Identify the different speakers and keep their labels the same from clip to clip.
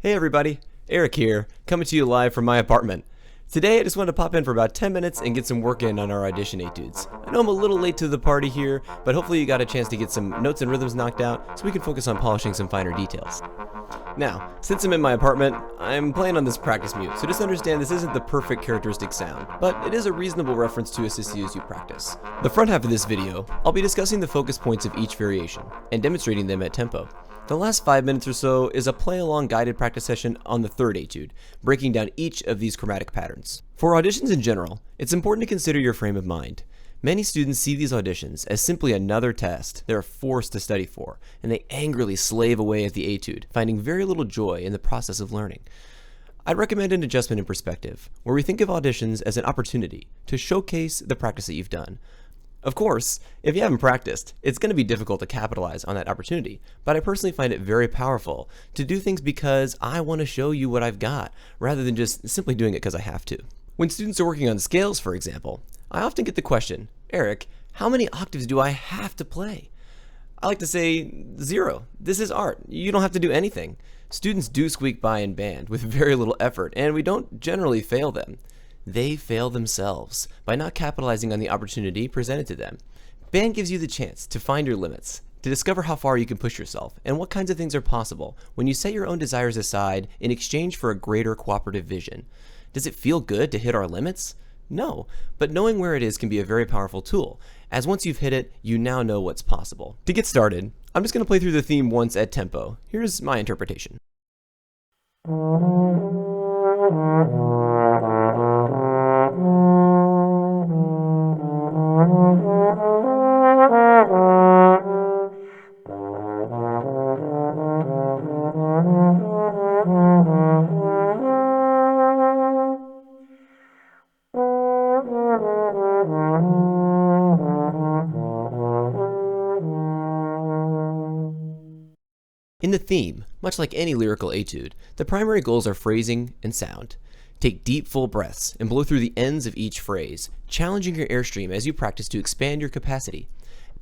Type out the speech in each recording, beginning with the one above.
Speaker 1: Hey everybody, Eric here, coming to you live from my apartment. Today I just wanted to pop in for about 10 minutes and get some work in on our audition etudes. I know I'm a little late to the party here, but hopefully you got a chance to get some notes and rhythms knocked out so we can focus on polishing some finer details. Now, since I'm in my apartment, I'm playing on this practice mute, so just understand this isn't the perfect characteristic sound, but it is a reasonable reference to assist you as you practice. The front half of this video, I'll be discussing the focus points of each variation and demonstrating them at tempo. The last 5 minutes or so is a play-along guided practice session on the third etude, breaking down each of these chromatic patterns. For auditions in general, it's important to consider your frame of mind. Many students see these auditions as simply another test they're forced to study for, and they angrily slave away at the etude, finding very little joy in the process of learning. I'd recommend an adjustment in perspective, where we think of auditions as an opportunity to showcase the practice that you've done. Of course, if you haven't practiced, it's going to be difficult to capitalize on that opportunity, but I personally find it very powerful to do things because I want to show you what I've got, rather than just simply doing it because I have to. When students are working on scales, for example, I often get the question, Eric, how many octaves do I have to play? I like to say 0. This is art. You don't have to do anything. Students do squeak by in band with very little effort, and we don't generally fail them. They fail themselves by not capitalizing on the opportunity presented to them. Band gives you the chance to find your limits, to discover how far you can push yourself, and what kinds of things are possible when you set your own desires aside in exchange for a greater cooperative vision. Does it feel good to hit our limits? No, but knowing where it is can be a very powerful tool, as once you've hit it, you now know what's possible. To get started, I'm just going to play through the theme once at tempo. Here's my interpretation. In the theme, much like any lyrical etude, the primary goals are phrasing and sound. Take deep, full breaths and blow through the ends of each phrase, challenging your airstream as you practice to expand your capacity.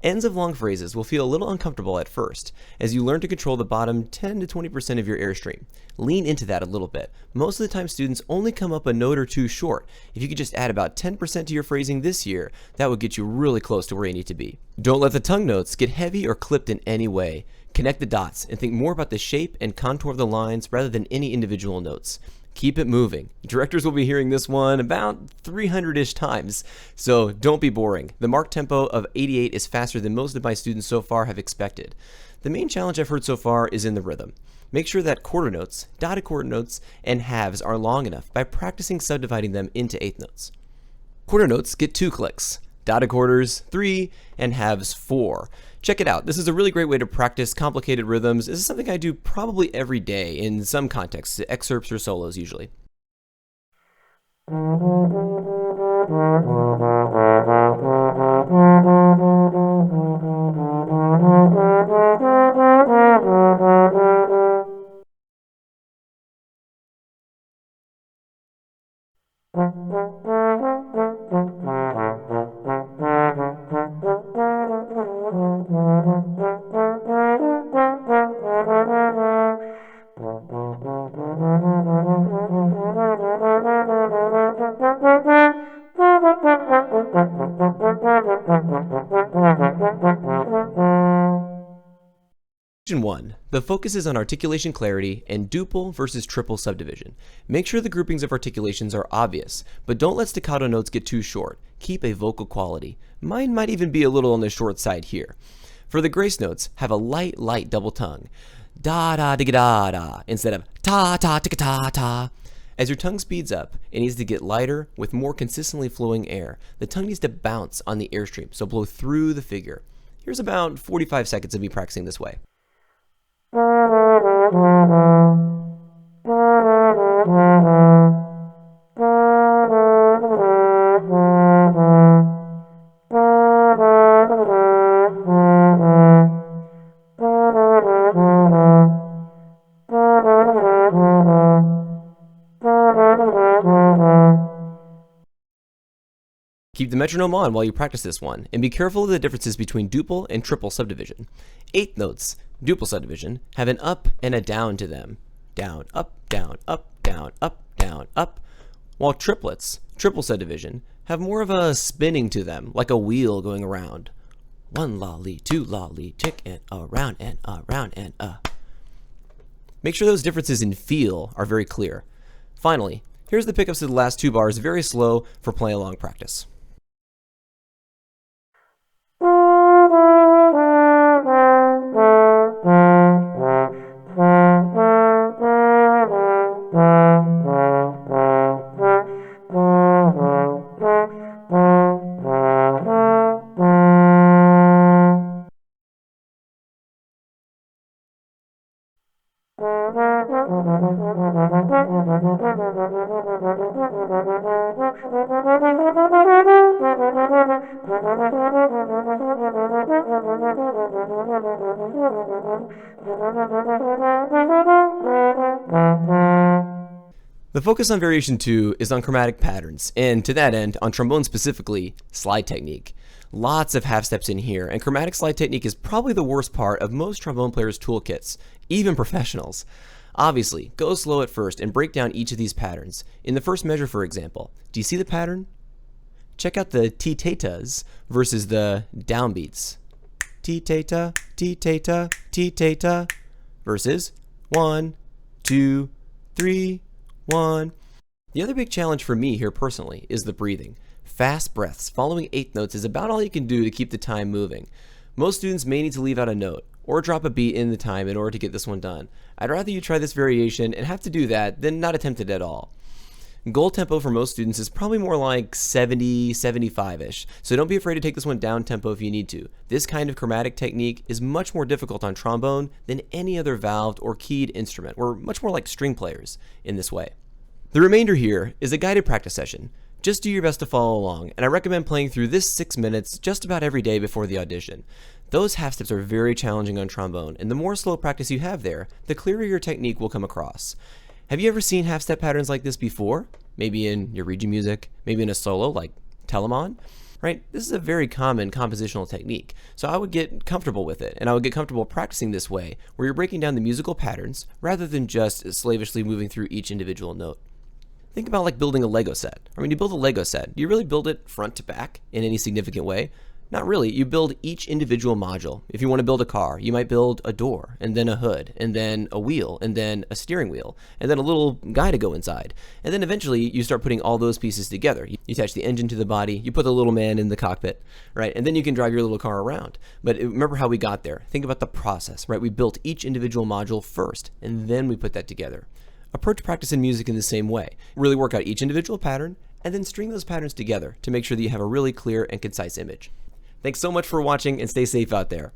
Speaker 1: Ends of long phrases will feel a little uncomfortable at first, as you learn to control the bottom 10 to 20% of your airstream. Lean into that a little bit. Most of the time students only come up a note or two short. If you could just add about 10% to your phrasing this year, that would get you really close to where you need to be. Don't let the tongue notes get heavy or clipped in any way. Connect the dots and think more about the shape and contour of the lines rather than any individual notes. Keep it moving. Directors will be hearing this one about 300-ish times, so don't be boring. The marked tempo of 88 is faster than most of my students so far have expected. The main challenge I've heard so far is in the rhythm. Make sure that quarter notes, dotted quarter notes, and halves are long enough by practicing subdividing them into eighth notes. Quarter notes get 2 clicks, dotted quarters 3, and halves 4. Check it out. This is a really great way to practice complicated rhythms. This is something I do probably every day in some contexts, excerpts or solos usually. Section 1. The focus is on articulation clarity and duple versus triple subdivision. Make sure the groupings of articulations are obvious, but don't let staccato notes get too short. Keep a vocal quality. Mine might even be a little on the short side here. For the grace notes, have a light double tongue. Da da digga da da instead of ta ta ticka ta ta. As your tongue speeds up, it needs to get lighter with more consistently flowing air. The tongue needs to bounce on the airstream, so blow through the figure. Here's about 45 seconds of me practicing this way. Keep the metronome on while you practice this one, and be careful of the differences between duple and triple subdivision. Eighth notes, duple subdivision, have an up and a down to them. down, up, down, up, down, up, down, up. While triplets, triple set division, have more of a spinning to them, like a wheel going around. One lolly, two lolly, tick and around and around and Make sure those differences in feel are very clear. Finally, here's the pickups to the last two bars, very slow for play-along practice. The focus on Variation 2 is on chromatic patterns, and to that end, on trombone specifically, slide technique. Lots of half steps in here, and chromatic slide technique is probably the worst part of most trombone players' toolkits, even professionals. Obviously, go slow at first and break down each of these patterns. In the first measure, for example, do you see the pattern? Check out the T-tetas versus the downbeats. T-teta, T-teta, T-teta versus 1, 2, 3, 1. The other big challenge for me here personally is the breathing. Fast breaths following eighth notes is about all you can do to keep the time moving. Most students may need to leave out a note or drop a beat in the time in order to get this one done. I'd rather you try this variation and have to do that than not attempt it at all. Goal tempo for most students is probably more like 70, 75-ish, so don't be afraid to take this one down tempo if you need to. This kind of chromatic technique is much more difficult on trombone than any other valved or keyed instrument. We're much more like string players in this way. The remainder here is a guided practice session. Just do your best to follow along, and I recommend playing through this 6 minutes just about every day before the audition. Those half steps are very challenging on trombone, and the more slow practice you have there, the clearer your technique will come across. Have you ever seen half-step patterns like this before? Maybe in your region music, maybe in a solo like Telemon, right? This is a very common compositional technique, so I would get comfortable with it, and I would get comfortable practicing this way, where you're breaking down the musical patterns rather than just slavishly moving through each individual note. Think about like building a Lego set. Or when you build a Lego set, do you really build it front to back in any significant way? Not really. You build each individual module. If you want to build a car, you might build a door, and then a hood, and then a wheel, and then a steering wheel, and then a little guy to go inside. And then eventually you start putting all those pieces together. You attach the engine to the body, you put the little man in the cockpit, right? And then you can drive your little car around. But remember how we got there. Think about the process, right? We built each individual module first, and then we put that together. Approach practice in music in the same way. Really work out each individual pattern, and then string those patterns together to make sure that you have a really clear and concise image. Thanks so much for watching, and stay safe out there.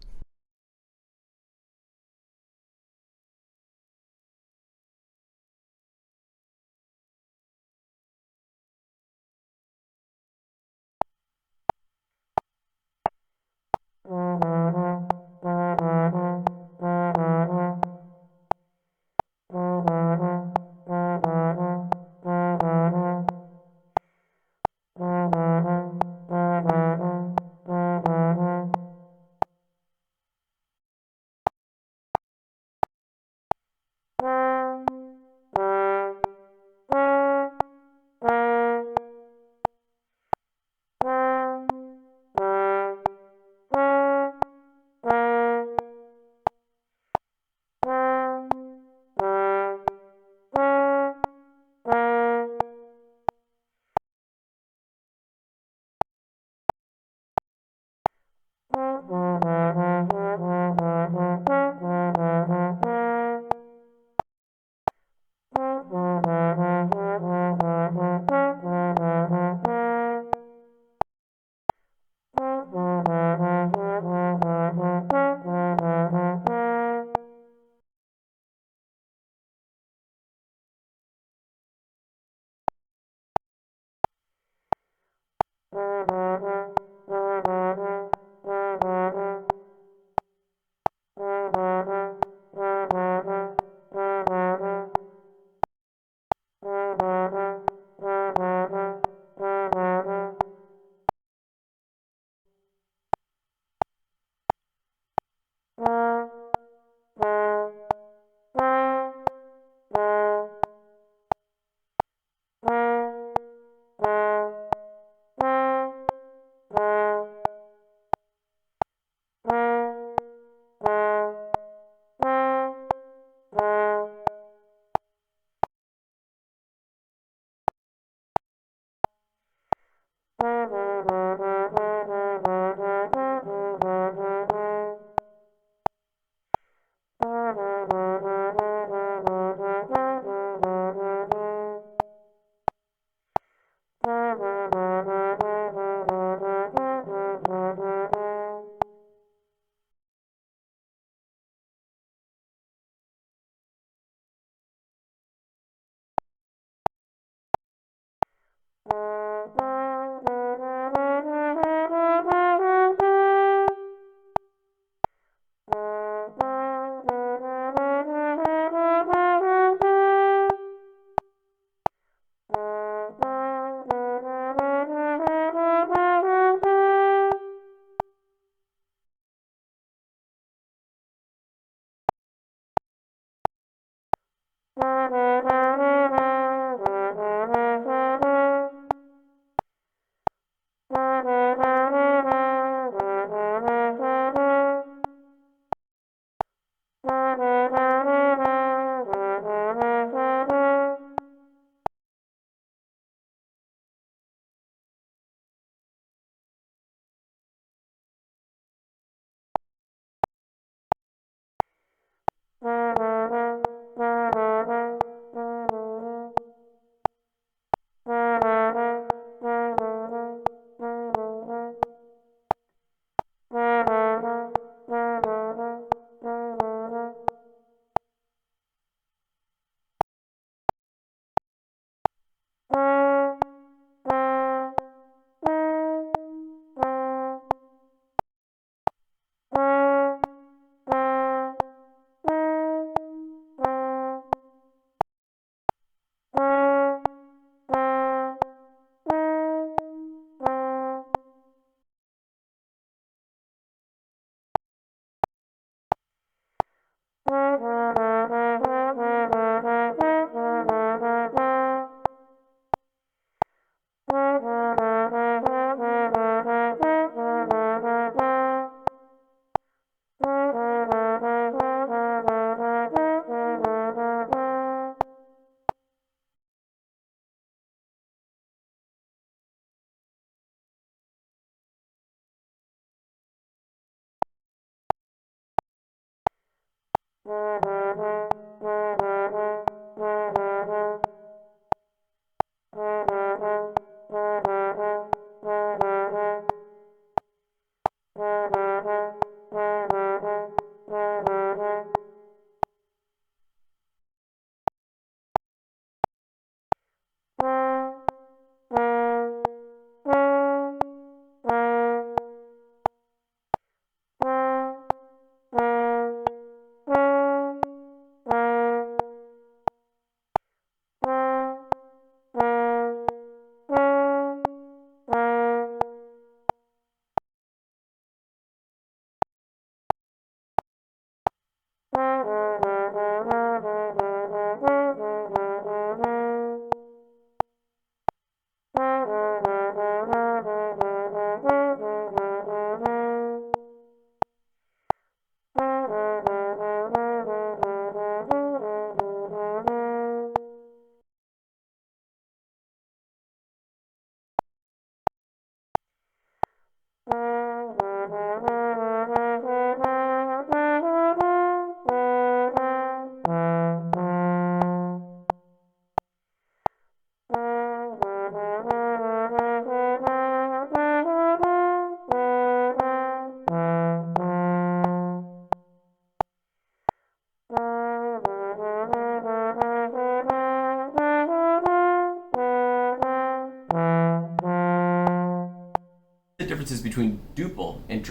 Speaker 1: The differences between duple and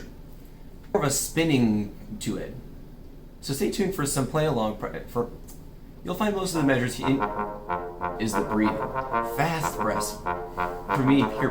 Speaker 1: more of a spinning to it. So stay tuned for some play along. You'll find most of the measures is the breathing, fast breaths. For me, here.